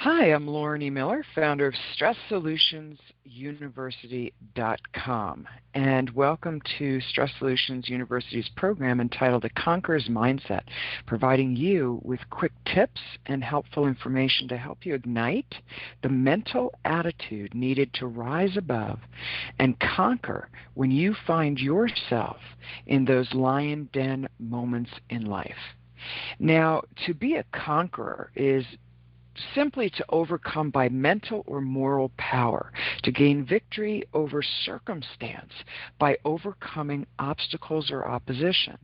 Hi, I'm Lauren E. Miller, founder of StressSolutionsUniversity.com, and welcome to Stress Solutions University's program entitled A Conqueror's Mindset, providing you with quick tips and helpful information to help you ignite the mental attitude needed to rise above and conquer when you find yourself in those lion den moments in life. Now, to be a conqueror is simply to overcome by mental or moral power, to gain victory over circumstance by overcoming obstacles or opposition.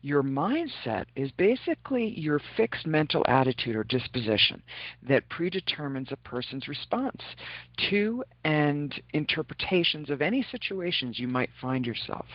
Your mindset is basically your fixed mental attitude or disposition that predetermines a person's response to and interpretations of any situations you might find yourself.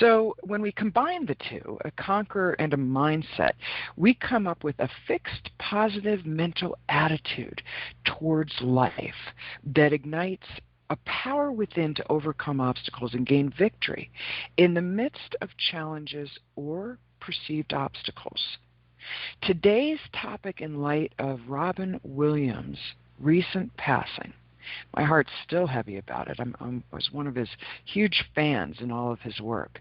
So when we combine the two, a conqueror and a mindset, we come up with a fixed positive mental attitude towards life that ignites a power within to overcome obstacles and gain victory in the midst of challenges or perceived obstacles. Today's topic, in light of Robin Williams' recent passing, my heart's still heavy about it. I was one of his huge fans in all of his work.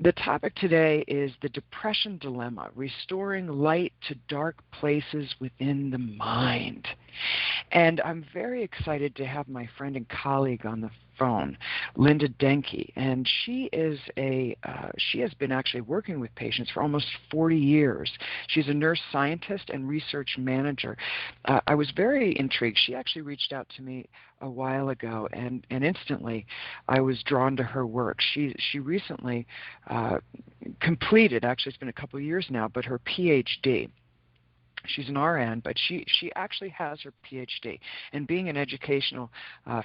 The topic today is the depression dilemma, restoring light to dark places within the mind. And I'm very excited to have my friend and colleague on the phone, Linda Denke, and she has been actually working with patients for almost 40 years. She's a nurse scientist and research manager. I was very intrigued. She actually reached out to me a while ago, and instantly I was drawn to her work. She recently completed, actually it's been a couple of years now, but her PhD. She's an RN, but she actually has her PhD. And being an educational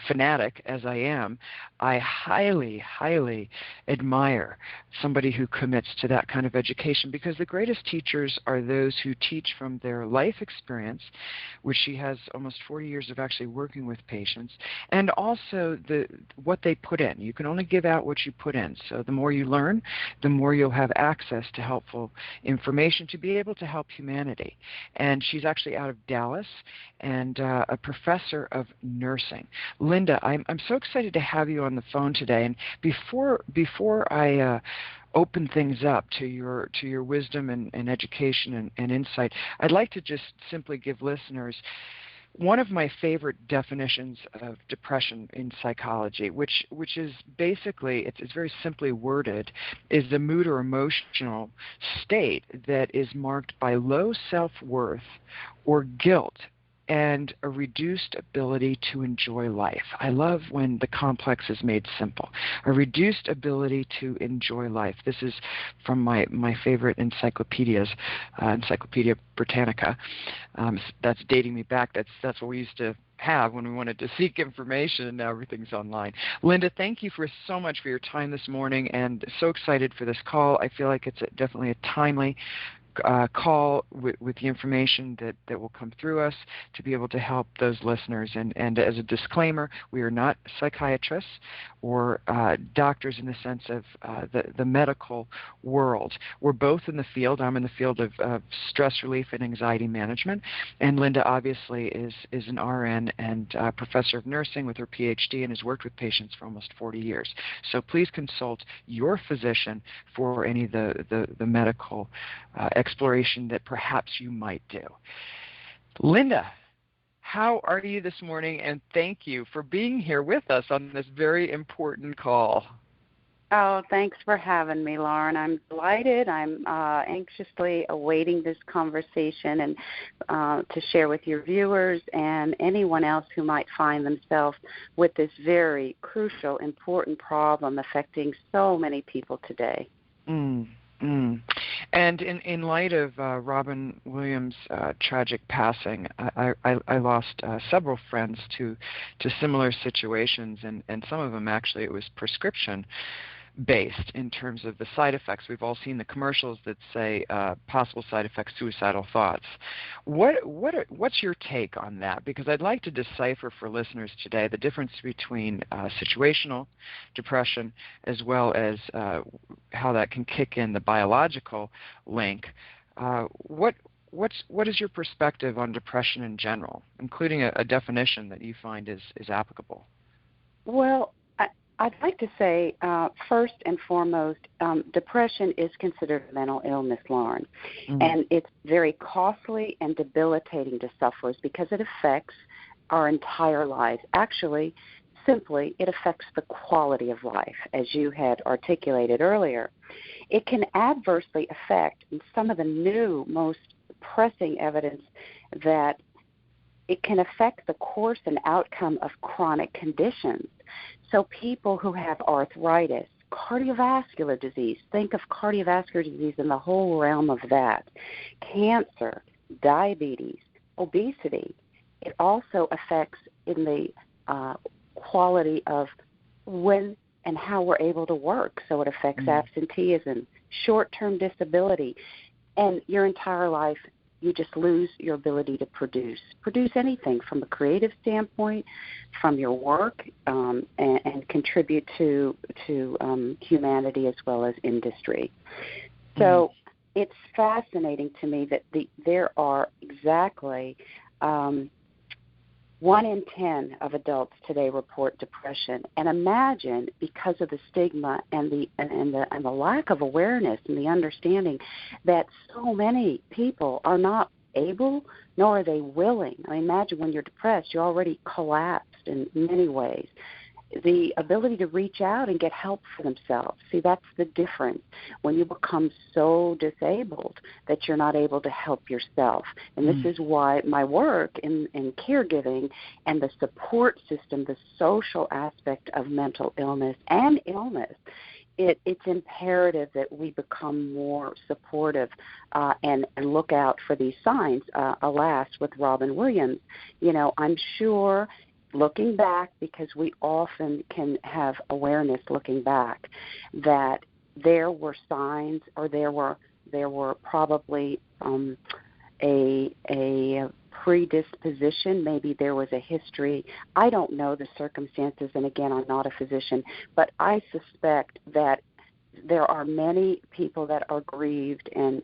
fanatic, as I am, I highly, highly admire somebody who commits to that kind of education, because the greatest teachers are those who teach from their life experience, which she has almost 40 years of actually working with patients, and also what they put in. You can only give out what you put in. So the more you learn, the more you'll have access to helpful information to be able to help humanity. And she's actually out of Dallas and a professor of nursing. Linda, I'm so excited to have you on the phone today. And before I open things up to your wisdom and education and insight, I'd like to just simply give listeners one of my favorite definitions of depression in psychology, which is basically, it's very simply worded, is the mood or emotional state that is marked by low self-worth or guilt and a reduced ability to enjoy life. I love when the complex is made simple. A reduced ability to enjoy life. This is from my favorite encyclopedias, Encyclopedia Britannica. That's dating me back. That's what we used to have when we wanted to seek information, and now everything's online. Linda, thank you so much for your time this morning, and so excited for this call. I feel like it's definitely a timely call with the information that will come through us to be able to help those listeners. And as a disclaimer, we are not psychiatrists or doctors in the sense of the medical world. We're both in the field. I'm in the field of stress relief and anxiety management, and Linda obviously is an RN and professor of nursing with her PhD and has worked with patients for almost 40 years. So please consult your physician for any of the medical exploration that perhaps you might do. Linda, how are you this morning? And thank you for being here with us on this very important call. Oh, thanks for having me, Lauren. I'm delighted. I'm anxiously awaiting this conversation and to share with your viewers and anyone else who might find themselves with this very crucial, important problem affecting so many people today. And in light of Robin Williams' tragic passing, I lost several friends to similar situations, and some of them actually it was prescription based in terms of the side effects. We've all seen the commercials that say possible side effects, suicidal thoughts. What's your take on that? Because I'd like to decipher for listeners today the difference between situational depression as well as how that can kick in the biological link. What what is your perspective on depression in general, including a definition that you find is applicable? Well, I'd like to say, first and foremost, depression is considered a mental illness, Lauren, and it's very costly and debilitating to sufferers because it affects our entire lives. Actually, simply, it affects the quality of life, as you had articulated earlier. It can adversely affect, and some of the new, most pressing evidence that it can affect the course and outcome of chronic conditions. So people who have arthritis, cardiovascular disease, think of cardiovascular disease in the whole realm of that, cancer, diabetes, obesity. It also affects in the quality of when and how we're able to work. So it affects absenteeism, short-term disability, and your entire life you just lose your ability to produce anything from a creative standpoint, from your work, and contribute to humanity as well as industry. So it's fascinating to me that there are exactly 1 in 10 of adults today report depression, and imagine because of the stigma and the lack of awareness and the understanding that so many people are not able nor are they willing. I mean, imagine when you're depressed, you're already collapsed in many ways. The ability to reach out and get help for themselves. See, that's the difference when you become so disabled that you're not able to help yourself. And this is why my work in caregiving and the support system, the social aspect of mental illness and illness, it's imperative that we become more supportive and look out for these signs. Alas, with Robin Williams, I'm sure looking back, because we often can have awareness looking back, that there were signs or there were probably a predisposition. Maybe there was a history. I don't know the circumstances, and again, I'm not a physician, but I suspect that there are many people that are grieved and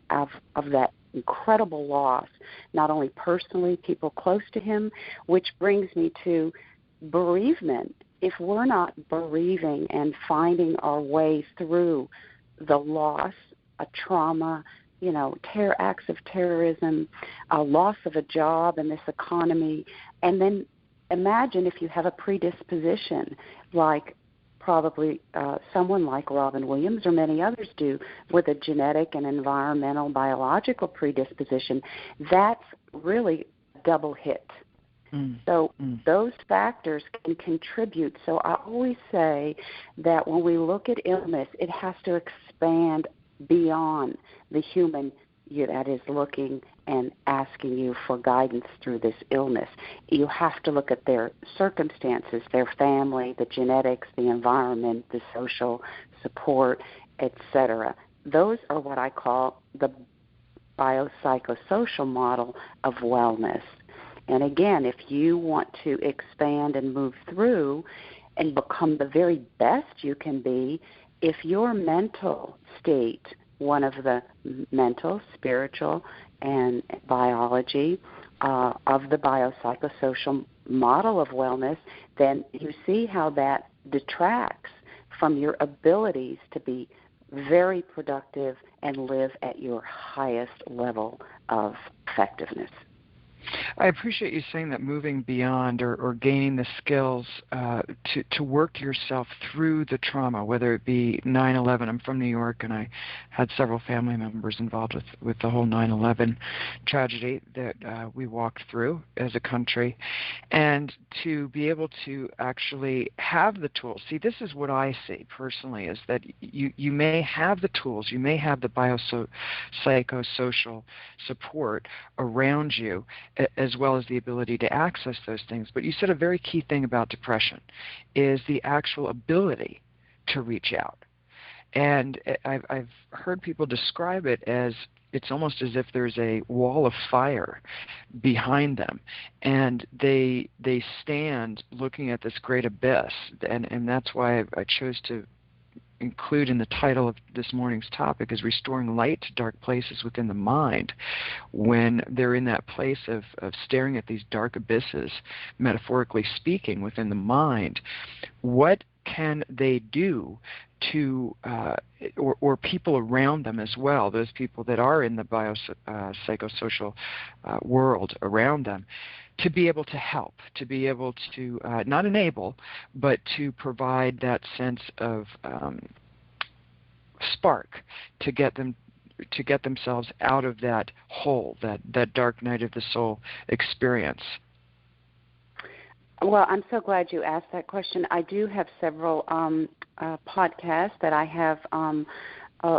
of that incredible loss, not only personally, people close to him, which brings me to bereavement. If we're not bereaving and finding our way through the loss, a trauma, acts of terrorism, a loss of a job in this economy, and then imagine if you have a predisposition like probably someone like Robin Williams or many others do with a genetic and environmental biological predisposition, that's really a double hit. So those factors can contribute. So I always say that when we look at illness, it has to expand beyond the human that is looking and asking you for guidance through this illness. You have to look at their circumstances, their family, the genetics, the environment, the social support, etc. Those are what I call the biopsychosocial model of wellness. And again, if you want to expand and move through and become the very best you can be, if your mental state, one of the mental, spiritual, and biology of the biopsychosocial model of wellness, then you see how that detracts from your abilities to be very productive and live at your highest level of effectiveness. I appreciate you saying that moving beyond or gaining the skills to work yourself through the trauma, whether it be 9/11. I'm from New York, and I had several family members involved with the whole 9/11 tragedy that we walked through as a country, and to be able to actually have the tools. See, this is what I see personally, is that you may have the tools, you may have the biopsychosocial support around you, as well as the ability to access those things. But you said a very key thing about depression is the actual ability to reach out. And I've heard people describe it as it's almost as if there's a wall of fire behind them, and they stand looking at this great abyss. And that's why I chose to include in the title of this morning's topic is restoring light to dark places within the mind. When they're in that place of staring at these dark abysses, metaphorically speaking, within the mind, what can they do to, or people around them as well, those people that are in the psychosocial world around them, to be able to help, to be able to not enable, but to provide that sense of spark to get themselves out of that hole, that dark night of the soul experience? Well, I'm so glad you asked that question. I do have several podcasts that I have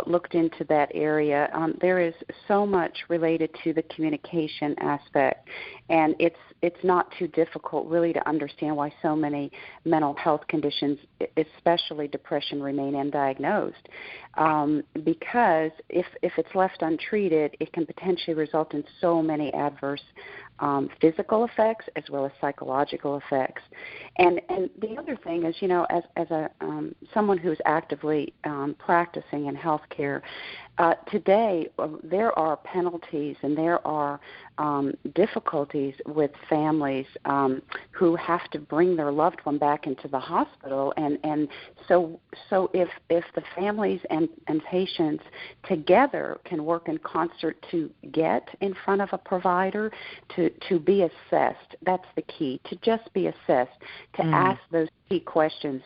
looked into that area. There is so much related to the communication aspect, and it's not too difficult really to understand why so many mental health conditions, especially depression, remain undiagnosed. Because if it's left untreated, it can potentially result in so many adverse physical effects as well as psychological effects. And the other thing is, as a someone who's actively practicing in healthcare, today there are penalties and there are difficulties with families who have to bring their loved one back into the hospital, and so if the families and patients together can work in concert to get in front of a provider, to be assessed, that's the key, to just be assessed, to ask those key questions.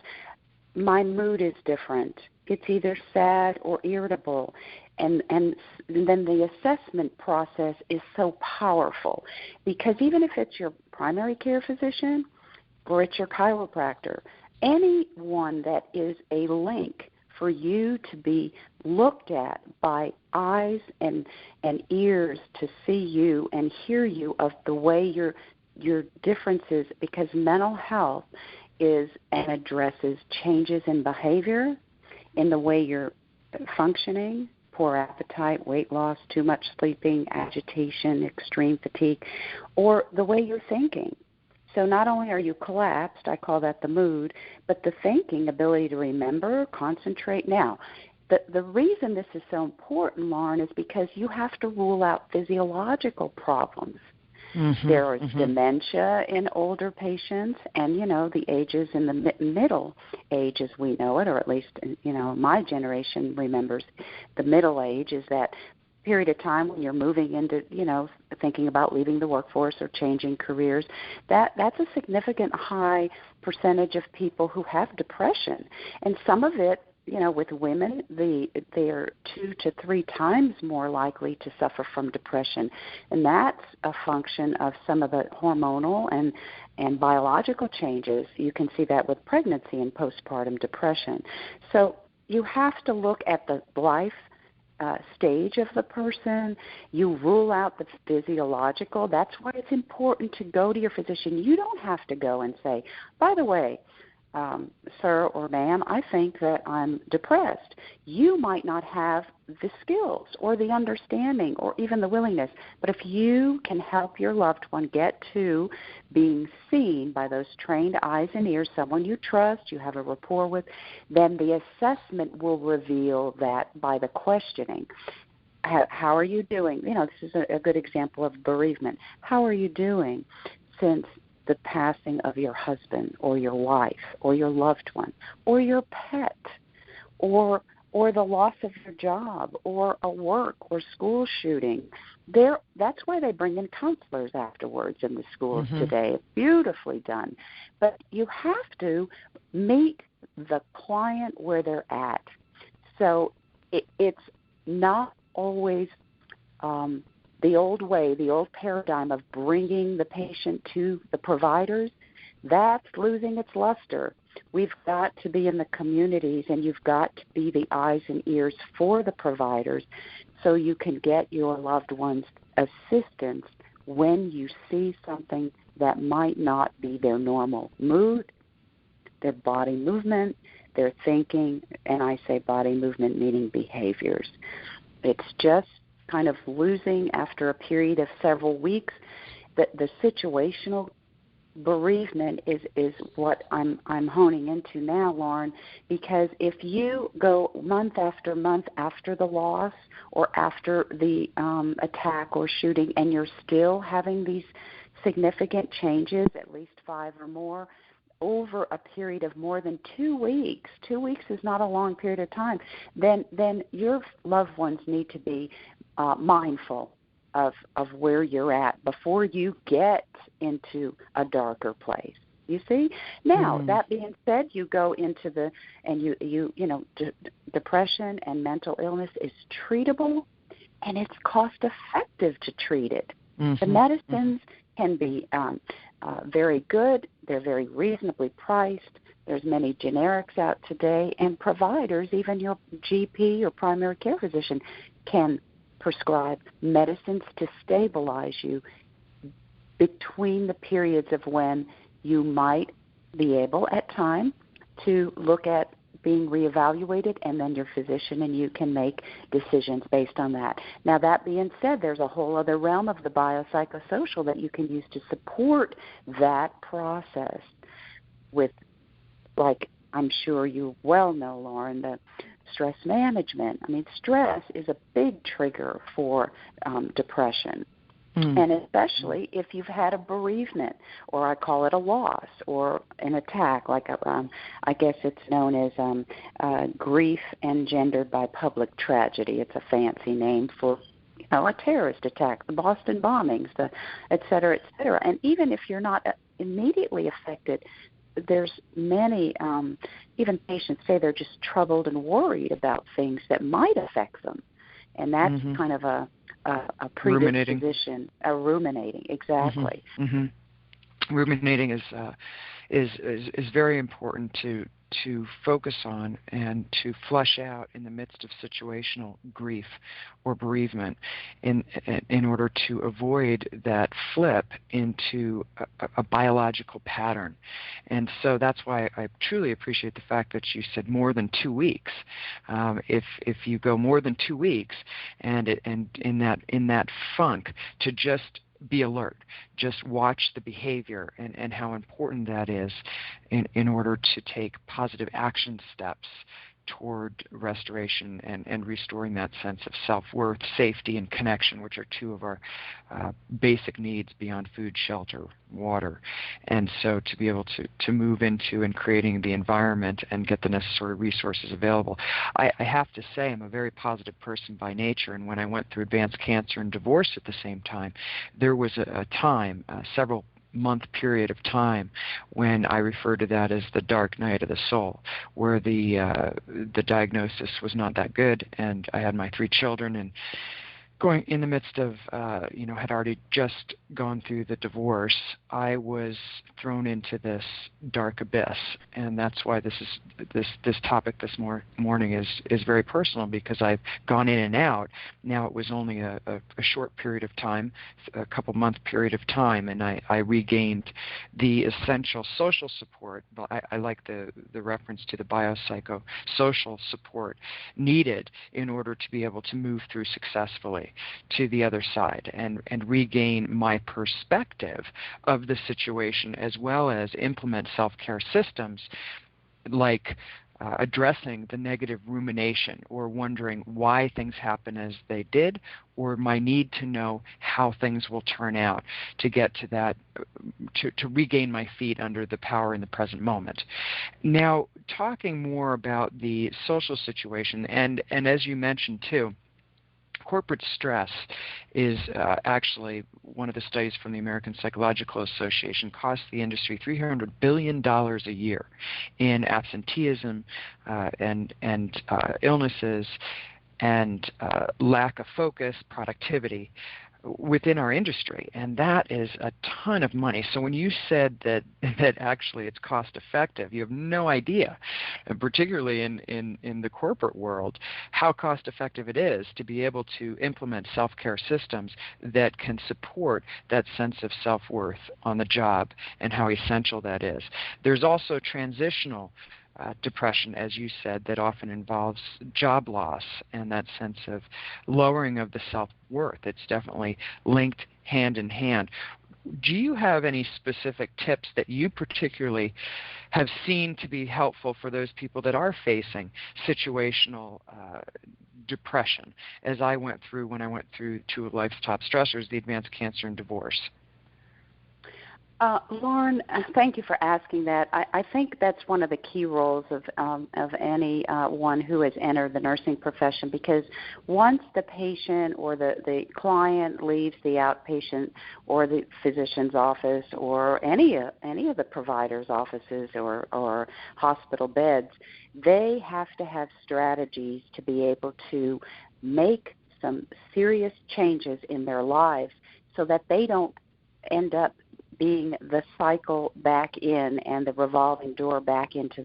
My mood is different. It's either sad or irritable. And then the assessment process is so powerful, because even if it's your primary care physician or it's your chiropractor, anyone that is a link for you to be looked at by eyes and ears to see you and hear you of the way your differences, because mental health is and addresses changes in behavior, in the way you're functioning, poor appetite, weight loss, too much sleeping, agitation, extreme fatigue, or the way you're thinking. So not only are you collapsed, I call that the mood, but the thinking, ability to remember, concentrate. Now, the reason this is so important, Lauren, is because you have to rule out physiological problems. There is dementia in older patients, and, the ages in the middle age as we know it, or at least, my generation remembers the middle age is that period of time when you're moving into, thinking about leaving the workforce or changing careers. That's a significant high percentage of people who have depression, and some of it, with women, they're 2 to 3 times more likely to suffer from depression, and that's a function of some of the hormonal and biological changes. You can see that with pregnancy and postpartum depression. So you have to look at the life stage of the person. You rule out the physiological. That's why it's important to go to your physician. You don't have to go and say, by the way, sir or ma'am, I think that I'm depressed. You might not have the skills or the understanding or even the willingness, but if you can help your loved one get to being seen by those trained eyes and ears, someone you trust, you have a rapport with, then the assessment will reveal that by the questioning. How are you doing? This is a good example of bereavement. How are you doing since the passing of your husband or your wife or your loved one or your pet or the loss of your job or a work or school shooting? That's why they bring in counselors afterwards in the schools today. It's beautifully done. But you have to meet the client where they're at. So it's not always the old way, the old paradigm of bringing the patient to the providers. That's losing its luster. We've got to be in the communities, and you've got to be the eyes and ears for the providers so you can get your loved ones assistance when you see something that might not be their normal mood, their body movement, their thinking, and I say body movement meaning behaviors. It's just kind of losing after a period of several weeks. The situational bereavement is what I'm honing into now, Lauren, because if you go month after month after the loss or after the attack or shooting, and you're still having these significant changes, at least 5 or more, over a period of more than 2 weeks. 2 weeks is not a long period of time. Then your loved ones need to be mindful of where you're at before you get into a darker place. You see? Now, that being said, you go into depression and mental illness is treatable, and it's cost effective to treat it. The medicines can be very good. They're very reasonably priced. There's many generics out today, and providers, even your GP or primary care physician, can prescribe medicines to stabilize you between the periods of when you might be able at time to look at being reevaluated, and then your physician and you can make decisions based on that. Now, that being said, there's a whole other realm of the biopsychosocial that you can use to support that process with, like I'm sure you well know, Lauren, the stress management. I mean, stress is a big trigger for depression. And especially if you've had a bereavement, or I call it a loss, or an attack, like I guess it's known as grief engendered by public tragedy. It's a fancy name for a terrorist attack, the Boston bombings, the et cetera, et cetera. And even if you're not immediately affected, there's many, even patients say they're just troubled and worried about things that might affect them. And that's kind of a predisposition, ruminating, exactly. Ruminating is very important to focus on and to flush out in the midst of situational grief or bereavement in order to avoid that flip into a biological pattern. And so that's why I truly appreciate the fact that you said more than 2 weeks. If you go more than 2 weeks and in that funk, to just be alert. Just watch the behavior and how important that is in order to take positive action steps toward restoration and restoring that sense of self-worth, safety, and connection, which are two of our basic needs beyond food, shelter, water. And so to be able to move into and creating the environment and get the necessary resources available. I have to say I'm a very positive person by nature, and when I went through advanced cancer and divorce at the same time, there was a time, several month period of time, when I refer to that as the dark night of the soul, where the diagnosis was not that good, and I had my 3 children, and going in the midst of, had already just gone through the divorce, I was thrown into this dark abyss, and that's why this topic this morning is very personal, because I've gone in and out. Now it was only a short period of time, a couple month period of time, and I regained the essential social support. But I like the reference to the biopsychosocial support needed in order to be able to move through successfully to the other side and regain my perspective of the situation, as well as implement self-care systems like addressing the negative rumination or wondering why things happen as they did, or my need to know how things will turn out to get to that, to regain my feet under the power in the present moment. Now, talking more about the social situation, and as you mentioned too, corporate stress is actually, one of the studies from the American Psychological Association, costs the industry $300 billion a year in absenteeism and illnesses and lack of focus, productivity within our industry, and that is a ton of money. So when you said that actually it's cost effective, you have no idea, and particularly in the corporate world, how cost effective it is to be able to implement self-care systems that can support that sense of self-worth on the job, and how essential that is. There's also transitional depression, as you said, that often involves job loss and that sense of lowering of the self-worth. It's definitely linked hand in hand. do you have any specific tips that you particularly have seen to be helpful for those people that are facing situational depression, as I went through when I went through two of life's top stressors, the advanced cancer and divorce? Lauren, thank you for asking that. I think that's one of the key roles of any one who has entered the nursing profession, because once the patient or the client leaves the outpatient or the physician's office or any of the providers' offices or hospital beds, they have to have strategies to be able to make some serious changes in their lives so that they don't end up being the cycle back in and the revolving door back into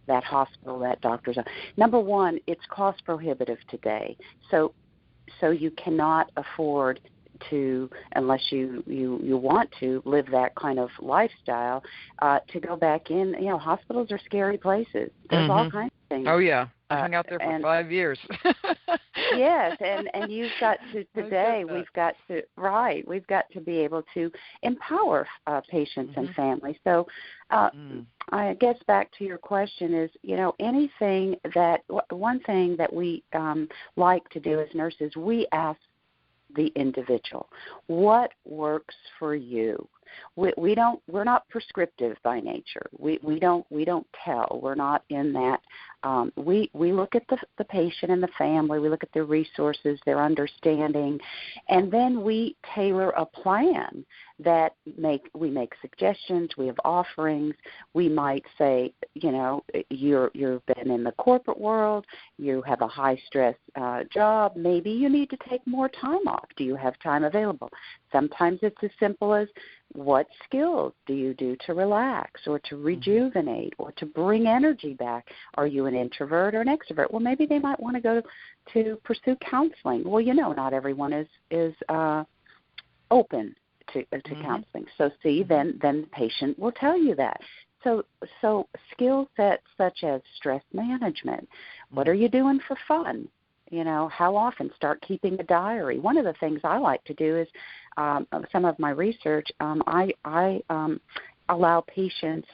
that hospital, that doctor's office. Number one, it's cost prohibitive today. So you cannot afford to, unless you want to live that kind of lifestyle, to go back in. Hospitals are scary places. There's all kinds of things. Oh, yeah. I hung out there for 5 years. Yes, and you've got to today. We've got to be able to empower patients and families. So, I guess back to your question is, anything that one thing that we like to do as nurses, we ask the individual, what works for you? We're not prescriptive by nature. We don't tell. We're not in that. We look at the patient and the family. We look at their resources, their understanding, and then we tailor a plan that we make suggestions. We have offerings. We might say, you've been in the corporate world. You have a high stress job. Maybe you need to take more time off. Do you have time available? Sometimes it's as simple as, what skills do you do to relax or to rejuvenate or to bring energy back? Are you an introvert or an extrovert? Well, maybe they might want to go to pursue counseling. Well, not everyone is open to counseling. So then the patient will tell you that. So skill sets such as stress management. What are you doing for fun? How often? Start keeping a diary. One of the things I like to do is some of my research, I allow patients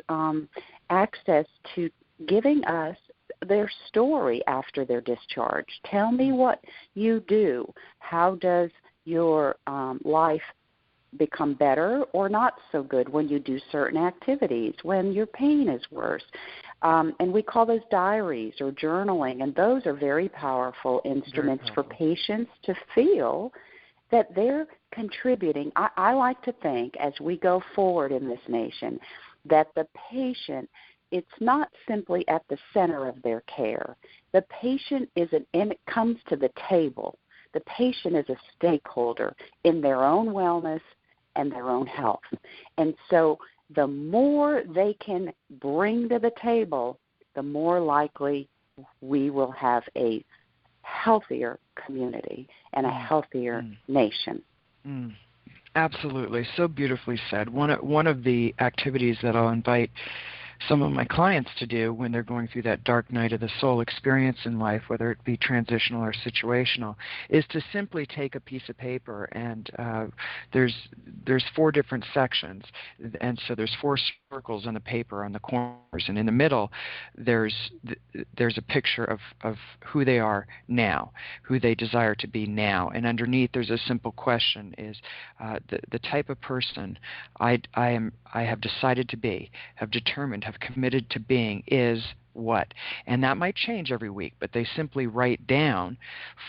access to giving us their story after their discharge. Tell me what you do. How does your life become better or not so good when you do certain activities, when your pain is worse? And we call those diaries or journaling, and those are very powerful instruments for patients to feel that they're contributing. I like to think, as we go forward in this nation, that the patient, it's not simply at the center of their care. The patient comes to the table. The patient is a stakeholder in their own wellness and their own health. And so the more they can bring to the table, the more likely we will have a healthier community and a healthier nation. Absolutely. So beautifully said. One of the activities that I'll invite some of my clients to do when they're going through that dark night of the soul experience in life, whether it be transitional or situational, is to simply take a piece of paper, and there's 4 different sections, and so there's 4 circles on the paper on the corners, and in the middle there's a picture of who they are now, who they desire to be now, and underneath there's a simple question: is the type of person I have decided to be, have determined, have committed to being is what? And that might change every week, but they simply write down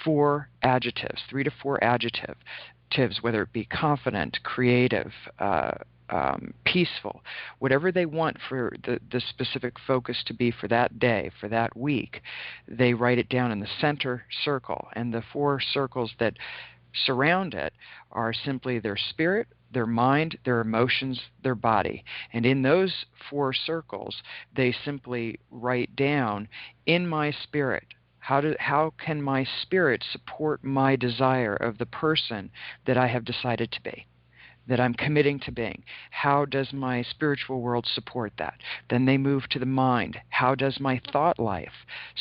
4 adjectives, 3 to 4 adjectives, whether it be confident, creative, peaceful, whatever they want for the specific focus to be for that day, for that week. They write it down in the center circle, and the 4 circles that surround it are simply their spirit, their mind, their emotions, their body. And in those 4 circles, they simply write down, in my spirit, how can my spirit support my desire of the person that I have decided to be? that I'm committing to being? How does my spiritual world support that? Then they move to the mind. How does my thought life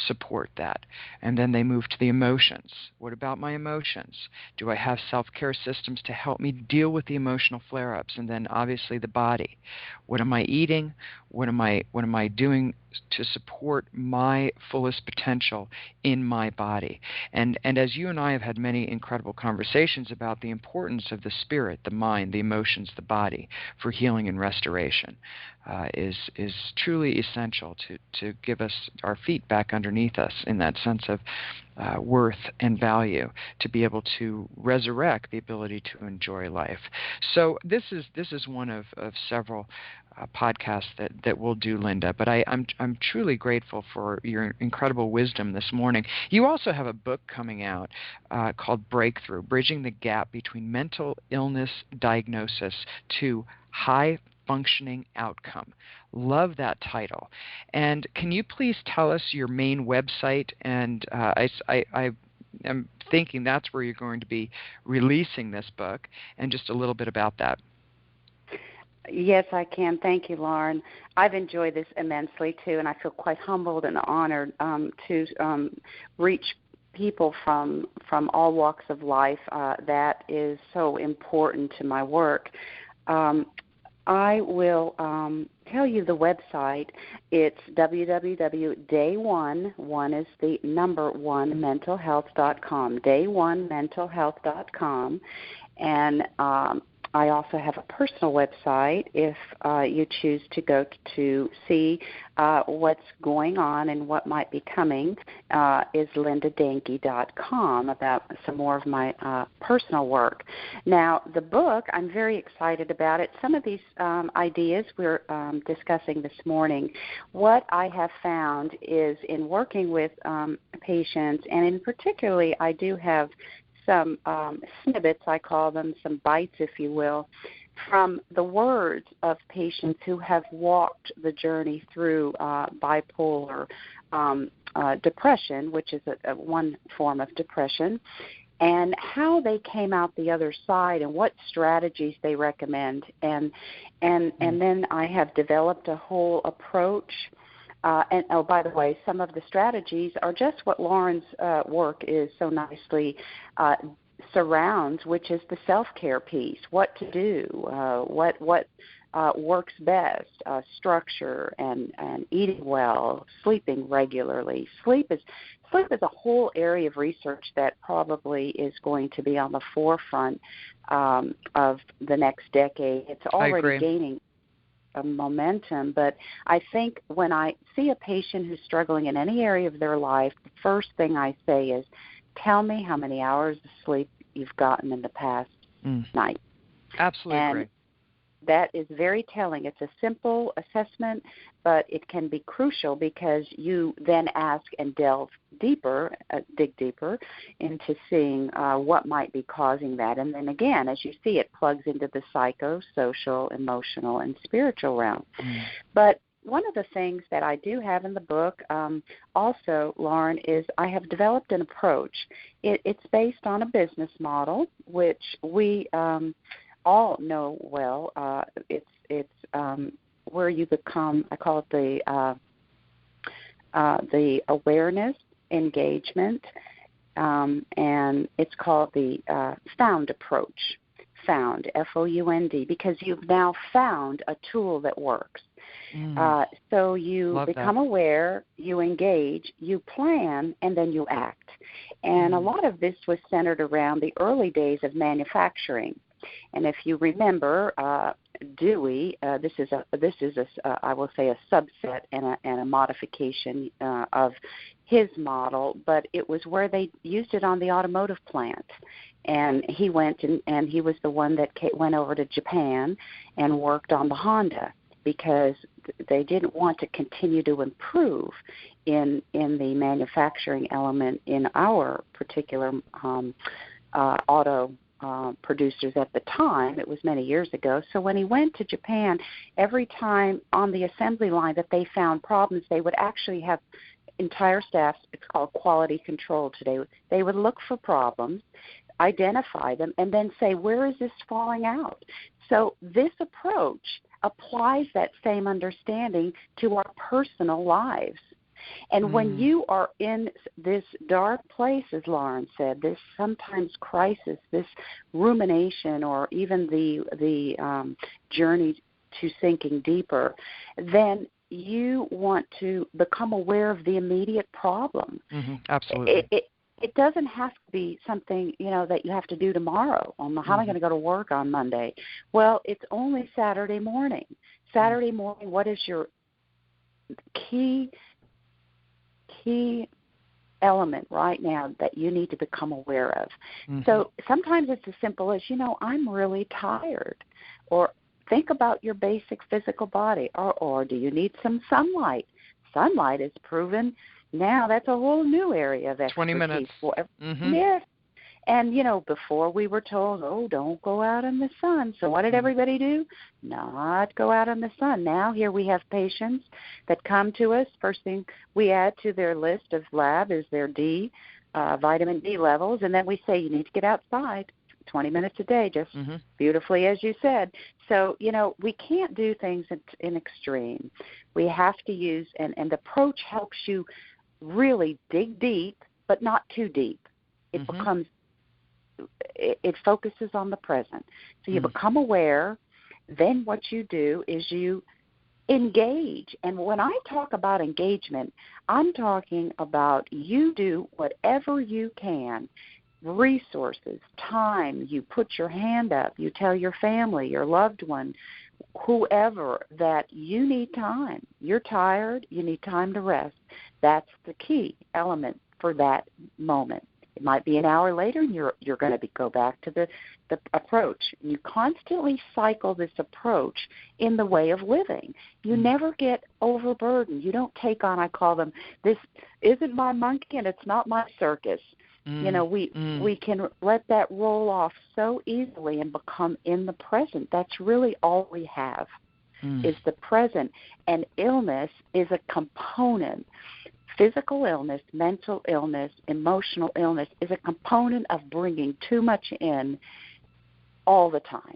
support that? And then they move to the emotions. What about my emotions? Do I have self-care systems to help me deal with the emotional flare-ups? And then obviously the body. What am I eating? What am I doing to support my fullest potential in my body? And as you and I have had many incredible conversations about the importance of the spirit, the mind, the emotions, the body for healing and restoration, is truly essential to give us our feet back underneath us in that sense of worth and value, to be able to resurrect the ability to enjoy life. So this is one of several podcasts that we'll do, Linda. But I'm truly grateful for your incredible wisdom this morning. You also have a book coming out called Breakthrough: Bridging the Gap Between Mental Illness Diagnosis to High Functioning Outcome. Love that title. And can you please tell us your main website? And I'm thinking that's where you're going to be releasing this book, and just a little bit about that. Yes, I can. Thank you, Lauren. I've enjoyed this immensely, too, and I feel quite humbled and honored to reach people from all walks of life. That is so important to my work. I will tell you the website. It's www.day1, one is the number one, mentalhealth.com, day1mentalhealth.com. And I also have a personal website if you choose to go to see what's going on and what might be coming, is lindadenke.com, about some more of my personal work. Now, the book, I'm very excited about it. Some of these ideas we're discussing this morning, what I have found is in working with patients, and in particularly I do have some snippets, I call them, some bites, if you will, from the words of patients who have walked the journey through bipolar depression, which is one form of depression, and how they came out the other side and what strategies they recommend. And then I have developed a whole approach. And oh, by the way, some of the strategies are just what Lauren's work is so nicely surrounds, which is the self-care piece, what to do, what works best, structure and eating well, sleeping regularly. Sleep is a whole area of research that probably is going to be on the forefront of the next decade. It's already gaining momentum, but I think when I see a patient who's struggling in any area of their life, the first thing I say is, tell me how many hours of sleep you've gotten in the past night. Absolutely agree. That is very telling. It's a simple assessment, but it can be crucial because you then ask and dig deeper into seeing what might be causing that. And then again, as you see, it plugs into the psycho, social, emotional, and spiritual realm. But one of the things that I do have in the book also, Lauren, is I have developed an approach. It's based on a business model, which we all know well. It's where you become, I call it the awareness, engagement, and it's called the found approach. Found, F-O-U-N-D, because you've now found a tool that works. So you become aware, you engage, you plan, and then you act. And a lot of this was centered around the early days of manufacturing. And if you remember, Dewey, this is I will say a subset and a modification of his model, but it was where they used it on the automotive plant. And he went and he was the one that went over to Japan and worked on the Honda, because they didn't want to continue to improve in the manufacturing element in our particular auto producers at the time. It was many years ago. So when he went to Japan, every time on the assembly line that they found problems, they would actually have entire staffs, it's called quality control today. They would look for problems. identify them, and then say, where is this falling out? So this approach applies that same understanding to our personal lives. And when you are in this dark place, as Lauren said, this sometimes crisis, this rumination, or even the journey to sinking deeper, then you want to become aware of the immediate problem. Absolutely. It doesn't have to be something, that you have to do tomorrow. How am I going to go to work on Monday? Well, it's only Saturday morning. Saturday morning, what is your key element right now that you need to become aware of? So sometimes it's as simple as, I'm really tired. Or think about your basic physical body. Or do you need some sunlight? Sunlight is proven now. That's a whole new area of expertise. 20 minutes. Yes. And, before we were told, don't go out in the sun. So what did everybody do? Not go out in the sun. Now here we have patients that come to us. First thing we add to their list of lab is their vitamin D levels. And then we say, you need to get outside 20 minutes a day, just beautifully as you said. So, we can't do things in extreme. We have to use, and the approach helps you really dig deep, but not too deep. It focuses on the present. So you become aware. Then what you do is you engage. And when I talk about engagement, I'm talking about you do whatever you can, resources, time. You put your hand up. You tell your family, your loved one, whoever, that you need time. You're tired. You need time to rest. That's the key element for that moment. It might be an hour later, and you're going to go back to the approach. You constantly cycle this approach in the way of living. You never get overburdened. You don't take on, I call them, this isn't my monkey and it's not my circus. We can let that roll off so easily and become in the present. That's really all we have is the present. And illness is a component. Physical illness, mental illness, emotional illness is a component of bringing too much in all the time.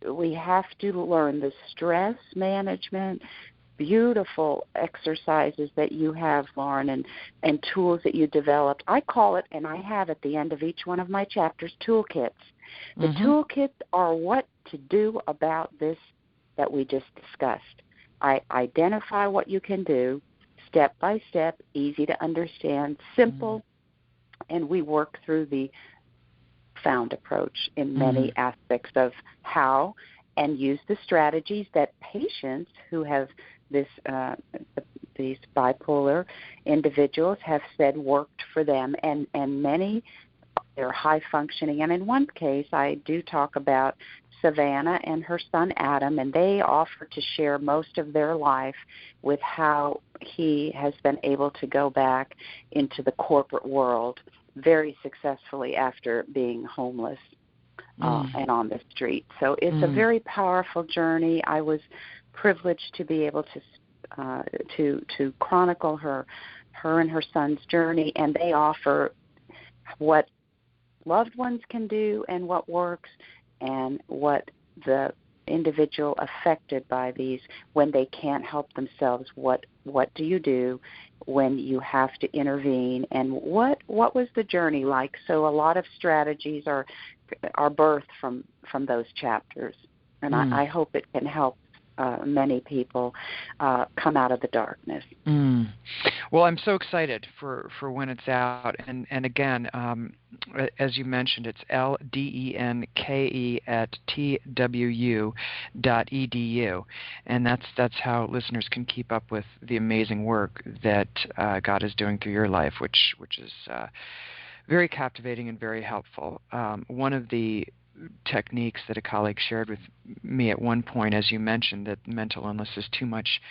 We have to learn the stress management, beautiful exercises that you have, Lauren, and tools that you developed. I call it, and I have at the end of each one of my chapters, toolkits. The toolkits are what to do about this that we just discussed. I identify what you can do, step by step, easy to understand, simple, and we work through the found approach in many aspects of how, and use the strategies that patients who have these bipolar individuals have said worked for them, and many, they're high functioning. And in one case, I do talk about Savannah and her son Adam, and they offer to share most of their life with how he has been able to go back into the corporate world very successfully after being homeless and on the street. So it's a very powerful journey. I was privileged to be able to chronicle her and her son's journey, and they offer what loved ones can do and what works, and what the individual affected by these, when they can't help themselves, what do you do when you have to intervene, and what was the journey like? So a lot of strategies are birthed from those chapters, and I hope it can help many people come out of the darkness. Well, I'm so excited for when it's out, and again, as you mentioned, it's LDENKE@TWU.edu, and that's how listeners can keep up with the amazing work that God is doing through your life, which is very captivating and very helpful. One of the techniques that a colleague shared with me at one point, as you mentioned, that mental illness is too much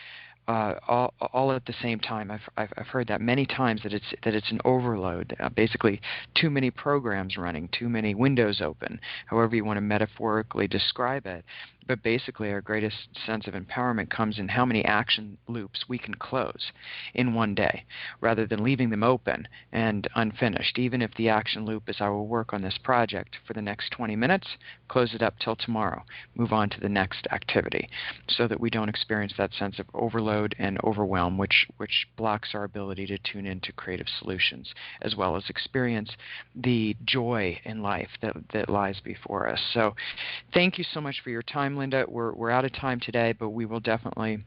all at the same time. I've heard that many times, that it's an overload, basically too many programs running, too many windows open, however you want to metaphorically describe it. but basically our greatest sense of empowerment comes in how many action loops we can close in one day, rather than leaving them open and unfinished. Even if the action loop is, I will work on this project for the next 20 minutes, close it up till tomorrow, move on to the next activity, so that we don't experience that sense of overload and overwhelm, which blocks our ability to tune into creative solutions, as well as experience the joy in life that lies before us. So thank you so much for your time, Linda. We're out of time today, but we will definitely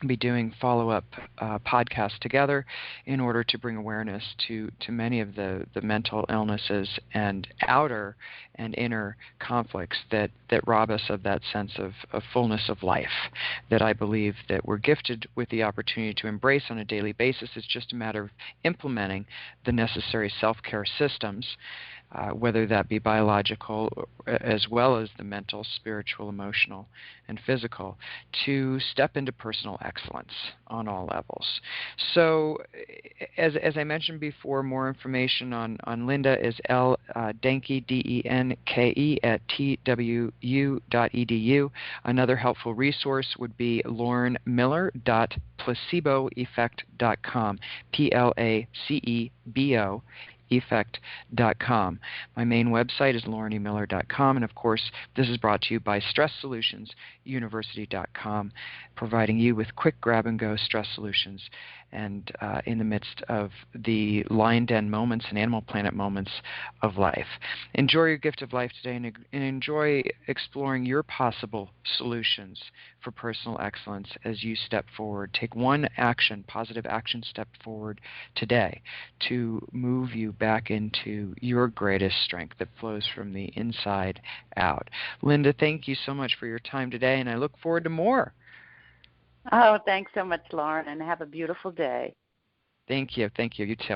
be doing follow-up podcasts together in order to bring awareness to many of the mental illnesses and outer and inner conflicts that rob us of that sense of fullness of life that I believe that we're gifted with the opportunity to embrace on a daily basis. It's just a matter of implementing the necessary self-care systems, whether that be biological as well as the mental, spiritual, emotional, and physical, to step into personal excellence on all levels. So, as I mentioned before, more information on Linda is Denke, Denke, at twu.edu. Another helpful resource would be laurenmiller.placeboeffect.com, Placebo effect.com. My main website is laurenemiller.com, and of course, this is brought to you by StressSolutionsUniversity.com, providing you with quick grab-and-go stress solutions, and in the midst of the lion den moments and animal planet moments of life. Enjoy your gift of life today, and enjoy exploring your possible solutions for personal excellence as you step forward. Take one action, positive action step forward today to move you back into your greatest strength that flows from the inside out. Linda, thank you so much for your time today, and I look forward to more. Oh, thanks so much, Lauren, and have a beautiful day. Thank you. Thank you. You too.